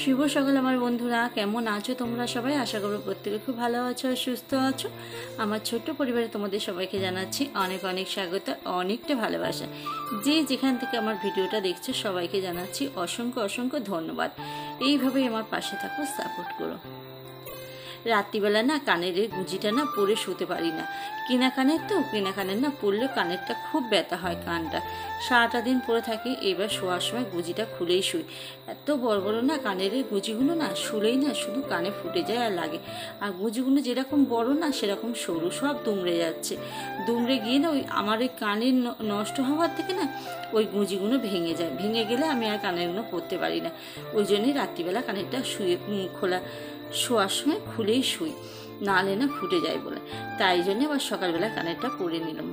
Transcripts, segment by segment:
শুভ সকাল আমার বন্ধুরা, কেমন আছো তোমরা সবাই? আশা করব প্রত্যেকে খুব ভালো আছো আর সুস্থ আছো। আমার ছোট্ট পরিবারে তোমাদের সবাইকে জানাচ্ছি অনেক অনেক স্বাগত, অনেকটা ভালোবাসা। যে যেখান থেকে আমার ভিডিওটা দেখছো সবাইকে জানাচ্ছি অসংখ্য অসংখ্য ধন্যবাদ। এইভাবেই আমার পাশে থাকো, সাপোর্ট করো। রাত্রিবেলা না কানের এই গুঁজিটা না পরে শুতে পারি না। কিনা কানের না পরলে কানেরটা খুব ব্যথা হয়, কানটা সারাটা দিন পরে থাকি। এবার শোয়ার সময় গুঁজিটা খুলেই শুই। এত বড় বড় না কানের এই গুঁজিগুলো না শুলেই না শুধু কানে ফুটে যায় আর লাগে। আর গুঁজিগুলো যেরকম বড় না সেরকম সরু, সব দুমড়ে যাচ্ছে। দুমড়ে গিয়ে না ওই আমার ওই কানের নষ্ট হওয়ার থেকে না ওই গুঁজিগুলো ভেঙে যায়। ভেঙে গেলে আমি আর কানেরগুলো পরতে পারি না। ওই জন্যই রাত্রিবেলা কানেরটা শোয়ার সময় খুলেই শুই, নাহলে না ফুটে যায় বলে। তাই জন্যে আবার সকালবেলা কানেরটা পরে নিলাম।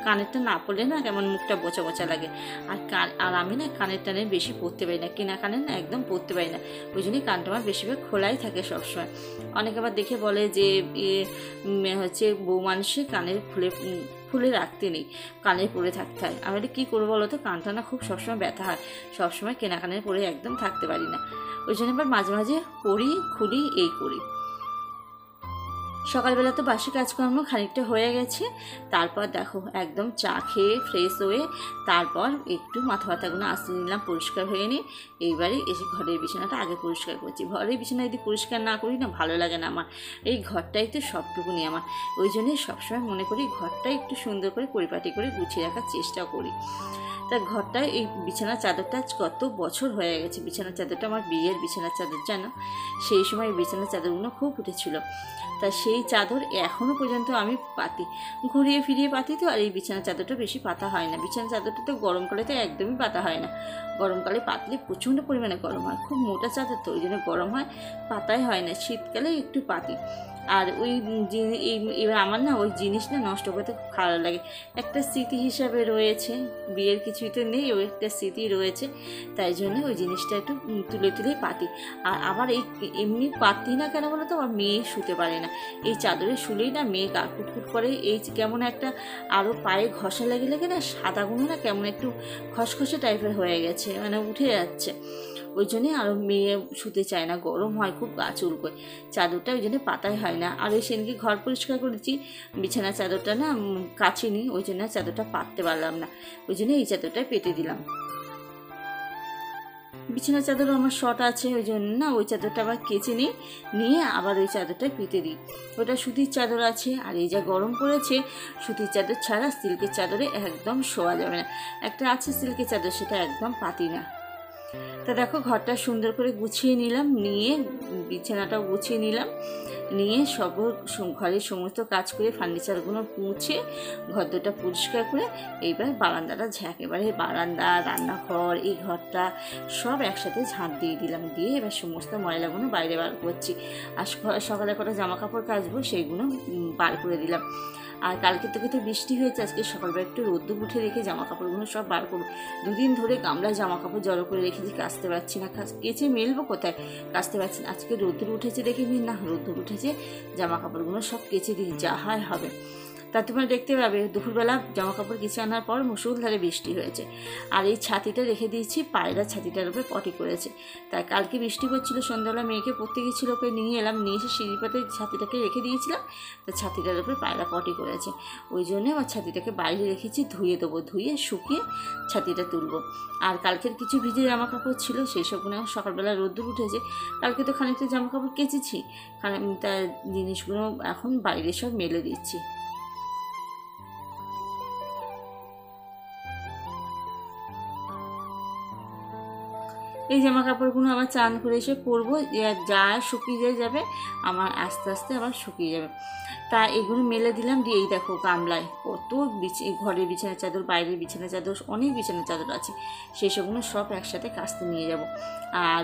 কানেরটা না পরলে না কেমন মুখটা বোচা বোচা লাগে। আর আমি না কানের টানে বেশি পরতে পারি না, কিনা কানের না একদম পরতে পারি না। ওই জন্যই কানটা আমার বেশিরভাগ খোলাই থাকে সবসময়। অনেকে আবার দেখে বলে যে হচ্ছে বউ মানুষের কানের খুলে রাখতে নেই, কানের পরে থাকতে হয়। আমি কী করবো বলো তো, কানটা না খুব সবসময় ব্যথা হয়, সবসময় কেনা কানের পরে একদম থাকতে পারি না। ওই জন্য আবার মাঝে মাঝে পরি খুলি এই করি। সকালবেলা তো বাসি কাজকর্ম খানিকটা হয়ে গেছে। তারপর দেখো একদম চা খেয়ে ফ্রেশ হয়ে তারপর একটু মাথা ব্যথাগুলো আসতে নিলাম, পরিষ্কার হয়ে নিই। এইবারে এসে ঘরের বিছানাটা আগে পরিষ্কার করছি। ঘরের বিছানা যদি পরিষ্কার না করি না ভালো লাগে না আমার। এই ঘরটাই তো সবটুকুনি আমার। ওই জন্যই সবসময় মনে করি ঘরটা একটু সুন্দর করে পরিপাটি করে গুছিয়ে রাখার চেষ্টা করি। তা ঘরটায় এই বিছানার চাদরটা কত বছর হয়ে গেছে। বিছানার চাদরটা আমার বিয়ের বিছানার চাদর, জানো। সেই সময় এই বিছানার চাদরগুলো খুব উঠেছিল। তা সেই চাদর এখনও পর্যন্ত আমি পাতি, ঘুরিয়ে ফিরিয়ে পাতি তো। আর এই বিছানার চাদরটা বেশি পাতা হয় না। বিছানার চাদরটা তো গরমকালে তো একদমই পাতা হয় না। গরমকালে পাতলে প্রচণ্ড পরিমাণে গরম হয়, খুব মোটা চাদর তো ওই জন্য গরম হয়, পাতাই হয় না। শীতকালে একটু পাতি। আর ওই এবার আমার না ওই জিনিস না নষ্ট করতে খুব ভালো লাগে। একটা স্মৃতি হিসাবে রয়েছে, বিয়ের কিছুই তো নেই, ওই একটা স্মৃতি রয়েছে। তাই জন্য ওই জিনিসটা একটু তুলে তুলে পাতি। আর আবার এই এমনি পাতি না কেন বলো তো, আমার মেয়ে শুতে পারে না। এই চাদরে শুলেই না মেয়ে গা কুটকুট করে। এই কেমন একটা আরও পায়ে ঘষা লেগে লেগে না সাদাগুলো না কেমন একটু খসখসে টাইপের হয়ে গেছে, মানে উঠে যাচ্ছে। ওই জন্যে আরও মেয়ে শুতে চায় না, গরম হয় খুব, গা চুলকোয়। চাদরটা ওই জন্য পাতাই হয় না। আর ওই সেদিনকে ঘর পরিষ্কার করেছি, বিছানার চাদরটা না কাচিনি, ওই জন্য চাদরটা পাততে পারলাম না। ওই জন্য এই চাদরটাই পেতে দিলাম। বিছানার চাদরও আমার শর্ট আছে, ওই জন্য না ওই চাদরটা আবার কেচে নিয়ে আবার ওই চাদরটা পেতে দিই। ওটা সুতির চাদর আছে। আর এই যা গরম পড়েছে, সুতির চাদর ছাড়া সিল্কের চাদরে একদম শোয়া যাবে না। একটা আছে সিল্কের চাদর, সেটা একদম পাতি না। তা দেখো ঘরটা সুন্দর করে গুছিয়ে নিলাম, নিয়ে বিছানাটাও গুছিয়ে নিলাম, নিয়ে ঘরের সমস্ত কাজ করে ফার্নিচারগুলো মুছে ঘর দুটা পরিষ্কার করে এইবার বারান্দাটা একেবারে বারান্দা, রান্নাঘর, এই ঘরটা সব একসাথে ঝাঁট দিয়ে দিলাম। দিয়ে এবার সমস্ত ময়লাগুলো বাইরে বার করছি। আর সকালে কটা জামা কাপড় কাচবো সেইগুলো বার করে দিলাম। আর কালকে থেকে তো বৃষ্টি হয়েছে, আজকে সকালবেলা একটু রোদ্দুর উঠে রেখে জামা কাপড়গুলো সব বার করবো। দুদিন ধরে গামলায় জামা কাপড় জড়ো করে রেখেছি, কাচতে পারছি না। কেচে মেলবো কোথায়, কাচতে পারছি না। আজকে রোদ্দুর উঠেছে দেখে না, রোদ্দুর উঠেছে, জামা কাপড়গুলো সব কেচে দিই, যা হয় হবে। তা তোমরা দেখতে পাবে দুপুরবেলা জামা কাপড় কেচে আনার পর মুষলধারে বৃষ্টি হয়েছে। আর এই ছাতিটা রেখে দিয়েছি, পায়রা ছাতিটার উপরে পটি করেছে। তাই কালকে বৃষ্টি পড়ছিল, সন্ধ্যাবেলা মেয়েকে পড়তে গেছিলো, ওকে নিয়ে এলাম, নিয়ে এসে সিঁড়ি পাতে ছাতিটাকে রেখে দিয়েছিলাম। তা ছাতিটার উপরে পায়রা পটি করেছে, ওই জন্যে আমার ছাতিটাকে বাইরে রেখেছি। ধুয়ে দেবো, ধুয়ে শুকিয়ে ছাতিটা তুলবো। আর কালকের কিছু ভিজে জামা কাপড় ছিল, সেই সবগুলো সকালবেলা রোদ্দুর উঠেছে। কালকে তো খানিকটা জামা কাপড় কেচেছি, তার জিনিসগুলো এখন বাইরে সব মেলে দিচ্ছি। এই জামা কাপড়গুলো আবার চান করে এসে পরবো, যা শুকিয়ে যাবে আমার আস্তে আস্তে আবার শুকিয়ে যাবে। তা এগুলো মেলে দিলাম। দিয়ে এই দেখো গামলায় কত ঘরের বিছানার চাদর, বাইরের বিছানার চাদর, অনেক বিছানার চাদর আছে। সেই সবগুলো সব একসাথে কাচতে নিয়ে যাব। আর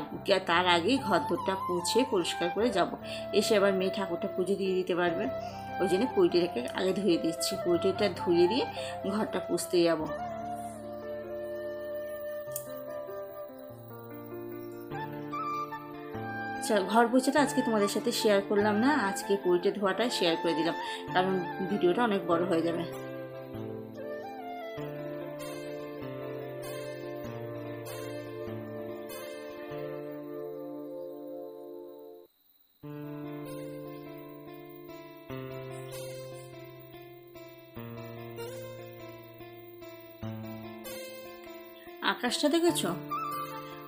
তার আগেই ঘর দোরটা মুছে পরিষ্কার করে যাব। এসে আবার মেয়ে ঠাকুরটা পুজো দিয়ে দিতে পারবে। ওই জন্য পৈটিটাকে আগে ধুয়ে দিচ্ছি। পৈটিটা ধুয়ে দিয়ে ঘরটা পুছতে যাবো। ঘর পোছাটা আজকে তোমাদের সাথে শেয়ার করলাম না, আজকে পৈটে ধোয়াটা শেয়ার করে দিলাম, কারণ ভিডিওটা অনেক বড় হয়ে যাবে। আকাশটা দেখেছো,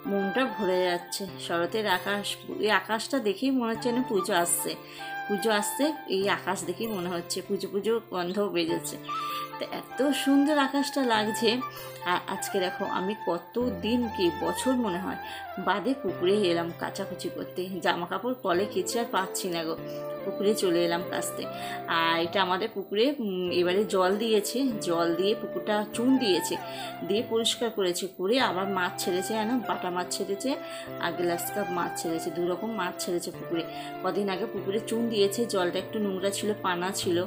মনটা ভরে যাচ্ছে। শরতের আকাশ, এই আকাশটা দেখেই মনে হচ্ছে না পুজো আসছে, পুজো আসছে। এই আকাশ দেখেই মনে হচ্ছে পুজো পুজো গন্ধও বেজেছে। তো এত সুন্দর আকাশটা লাগছে। আর আজকে দেখো আমি কতদিন কি বছর মনে হয় বাদে পুকুরে এলাম কাচাকুচি করতে। জামা কাপড় কলে কেচে আর পাচ্ছি না গো, পুকুরে চলে এলাম কাচতে। আর এটা আমাদের পুকুরে এবারে জল দিয়েছে, জল দিয়ে পুকুরটা চুন দিয়েছে, দিয়ে পরিষ্কার করেছে, করে আবার মাছ ছেড়েছে, যেন বাটা মাছ ছেড়েছে আর গ্লাস কাপ মাছ ছেড়েছে, 2 রকম মাছ ছেড়েছে পুকুরে। কদিন আগে পুকুরে চুন দিয়েছে, জলটা একটু নোংরা ছিল, পানা ছিল,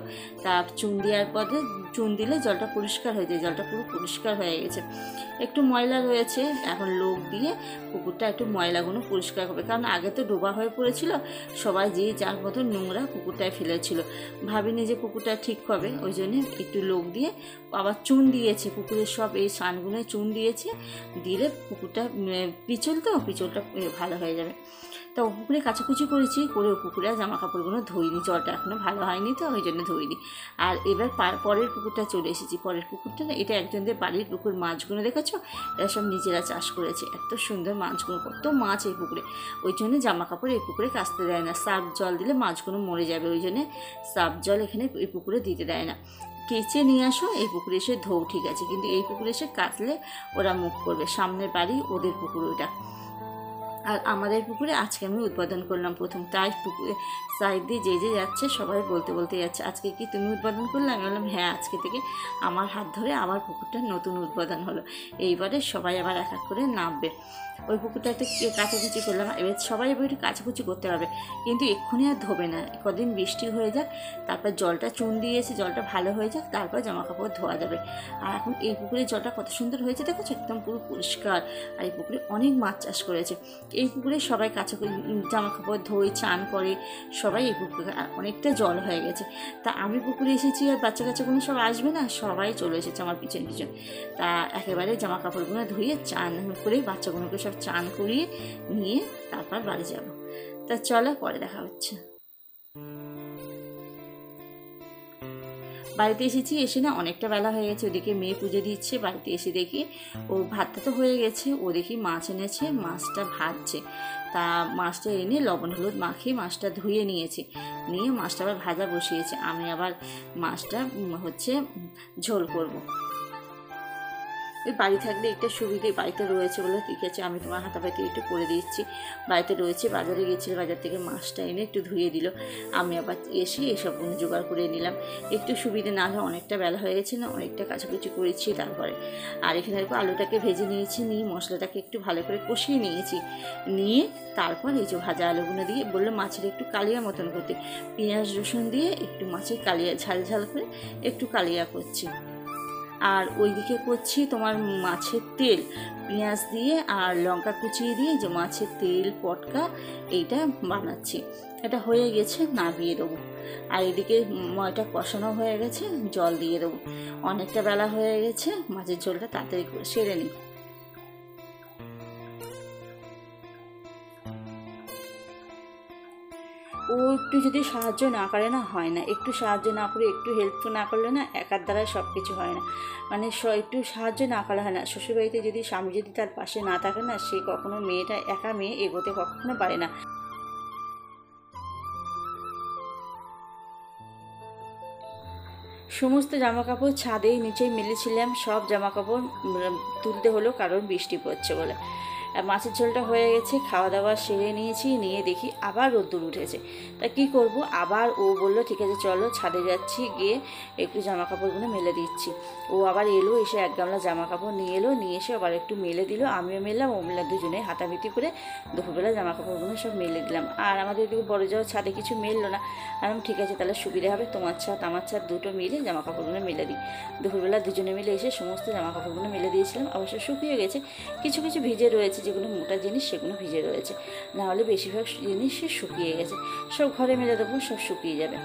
তা চুন দেওয়ার পরে চুন দিলে জলটা পরিষ্কার হয়ে যায়, জলটা পুরো পরিষ্কার হয়ে গেছে। একটু ময়লা রয়েছে, এখন লোক দিয়ে পুকুরটা একটু ময়লাগুলো পরিষ্কার করবে, কারণ আগে তো ডোবা হয়ে পড়েছিল, সবাই যে যার মতো নোংরা পুকুরটায় ফেলেছিল। ভাবিনি যে পুকুরটা ঠিক হবে, ওই জন্যে একটু লোক দিয়ে আবার চুন দিয়েছে, পুকুরের সব এই সানগুলো চুন দিয়েছে, দিলে পুকুরটা পিছলটা ভালো হয়ে যাবে। তা ও পুকুরে কাচাকুচি করেছি, করে ও পুকুরে জামা কাপড়গুলো ধুইনি, জলটা এখনও ভালো হয়নি তো ওই জন্য ধুইনি। আর এবার পরের পুকুরটা চলে এসেছি। পরের পুকুরটা না, এটা একজনদের বাড়ির পুকুর, মাছগুলো দেখেছো, এরা সব নিজেরা চাষ করেছে, এত সুন্দর মাছগুলো, কত মাছ এই পুকুরে। ওই জন্য জামা কাপড় এই পুকুরে কাচতে দেয় না, সার্ফ জল দিলে মাছগুলো মরে যাবে, ওই জন্যে সার্ফ জল এখানে এই পুকুরে দিতে দেয় না। কেচে নিয়ে আসো, এই পুকুরে এসে ধোও, ঠিক আছে, কিন্তু এই পুকুরে এসে কাচলে ওরা মুখ করবে। সামনের বাড়ি ওদের পুকুর ওইটা, আর আমাদের পুকুরে আজকে আমি উদ্বোধন করলাম প্রথম। তাই পুকুরে সাইড দিয়ে যে যাচ্ছে সবাই বলতে যাচ্ছে, আজকে কি তুমি উদ্বোধন করলে? আমি বললাম হ্যাঁ, আজকে থেকে আমার হাত ধরে আবার পুকুরটা নতুন উদ্বোধন হলো। এইবারে সবাই আবার এক এক করে নামবে। ওই পুকুরটাতে কাচাকুচি করলাম, এবার সবাই এবার একটু কাচাকুচি করতে হবে, কিন্তু এক্ষুনি আর ধোবে না, কদিন বৃষ্টি হয়ে যাক, তারপর জলটা চুন দিয়েছে, জলটা ভালো হয়ে যাক, তারপর জামা কাপড় ধোয়া যাবে। আর এখন এই পুকুরের জলটা কত সুন্দর হয়েছে দেখেছো, একদম পুরো পরিষ্কার। আর এই পুকুরে অনেক মাছ চাষ করেছে। এই পুকুরে সবাই জামা কাপড় ধোয়, চান করে সবাই এই পুকুরে, আর অনেকটা জল হয়ে গেছে। তা আমি পুকুরে এসেছি আর বাচ্চা কাচ্চাগুলো সব আসবে না, সবাই চলে এসেছে আমার পিছন। তা একেবারে জামা কাপড়গুলো ধুয়ে চান করে বাচ্চাগুলোকে সব চান করিয়ে নিয়ে তারপর বাড়ি যাব। তা চলো, পরে দেখা হচ্ছে। বাড়িতে এসেছি, এসে না অনেকটা বেলা হয়ে গেছে, ওদিকে মেয়ে পুজো দিচ্ছে। বাড়িতে এসে দেখি ও ভাতটা তো হয়ে গেছে, ও দেখি মাছ এনেছে, মাছটা ভাজছে। তা মাছটা এনে লবণ হলুদ মাখিয়ে মাছটা ধুয়ে নিয়েছে, নিয়ে মাছটা আবার ভাজা বসিয়েছে। আমি আবার মাছটা ঝোল করব। ওই বাড়ি থাকলে একটা সুবিধে, বাড়িতে রয়েছে বলে ঠিক আছে, আমি তোমার হাতাপাতি একটু করে দিচ্ছি। বাড়িতে রয়েছে, বাজারে গেছিল, বাজার থেকে মাছটা এনে একটু ধুয়ে দিল, আমি আবার এসে এসবগুলো জোগাড় করে নিলাম। একটু সুবিধে না হলে অনেকটা বেলা হয়ে গেছে না, অনেকটা কাছাকাছি করেছি। তারপরে আর এখানে দেখো আলুটাকে ভেজে নিয়েছি, নিয়ে মশলাটাকে একটু ভালো করে কষিয়ে নিয়েছি, নিয়ে তারপর এই যে ভাজা আলুগুলো দিয়ে বললো মাছের একটু কালিয়া মতন করতে, পেঁয়াজ রসুন দিয়ে একটু মাছের কালিয়া ঝাল ঝাল করে একটু কালিয়া করছি। আর ওইদিকে করছি তোমার মাছের তেল, পেঁয়াজ দিয়ে আর লঙ্কা কুচিয়ে দিয়ে যে মাছের তেল পটকা এইটা বানাচ্ছি। এটা হয়ে গেছে, নামিয়ে দেবো। আর এদিকে ময়টা কষানো হয়ে গেছে, জল দিয়ে দেবো। অনেকটা বেলা হয়ে গেছে, মাছের ঝোলটা তাড়াতাড়ি করে সেরে নিই। ও একটু যদি সাহায্য না করে না হয় না, একটু সাহায্য না করে, একটু হেল্প না করলে না একার দ্বারাই সব কিছু হয় না। মানে একটু সাহায্য না করলে হয় না। শ্বশুরবাড়িতে যদি স্বামী যদি তার পাশে না থাকে না, সে কখনো একা মেয়ে এগোতে কখনো পারে না। সমস্ত জামাকাপড় ছাদেই নিচেই মেলেছিলাম, সব জামাকাপড় তুলতে হলো কারণ বৃষ্টি পড়ছে বলে। মাছের ঝোলটা হয়ে গেছে, খাওয়া দাওয়া সেরে নিয়েছি, নিয়ে দেখি আবার রোদ্দুর উঠেছে। তা কী করব, আবার ও বলল ঠিক আছে চলো ছাদে যাচ্ছি, গিয়ে একটু জামা কাপড়গুলো মেলে দিচ্ছি। ও আবার এলো, এসে 1 গামলা জামা কাপড় নিয়ে এলো, নিয়ে এসে আবার একটু মেলে দিল, আমিও মেললাম, ও মেলা, দুজনে হাতাভিতি করে দুপুরবেলা জামা কাপড়গুলো সব মেলে দিলাম। আর আমাদের এদিকে বড় যাওয়ার ছাদে কিছু মেললো না। আর আমি ঠিক আছে তাহলে সুবিধা হবে, তোমার ছাদ আমার ছাদ দুটো মিলে জামা কাপড়গুলো মেলে দিই। দুপুরবেলা দুজনে মিলে এসে সমস্ত জামা কাপড়গুলো মেলে দিয়েছিলাম। অবশ্য শুকিয়ে গেছে, কিছু কিছু ভিজে রয়েছে, যেগুলো মোটা জিনিস সেগুলো ভিজে রয়েছে, নাহলে বেশিরভাগ জিনিস শুকিয়ে গেছে। সব ঘরে মেলে দেবো, সব শুকিয়ে যাবে।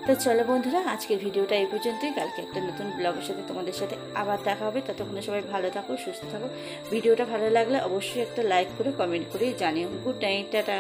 তো চলো বন্ধুরা, আজকের ভিডিওটা এই পর্যন্তই। কালকে একটা নতুন ব্লগের সাথে তোমাদের সাথে আবার দেখা হবে। ততক্ষণে সবাই ভালো থাকো, সুস্থ থাকো। ভিডিওটা ভালো লাগলে অবশ্যই একটা লাইক করে কমেন্ট করে জানিও। Good night, tata.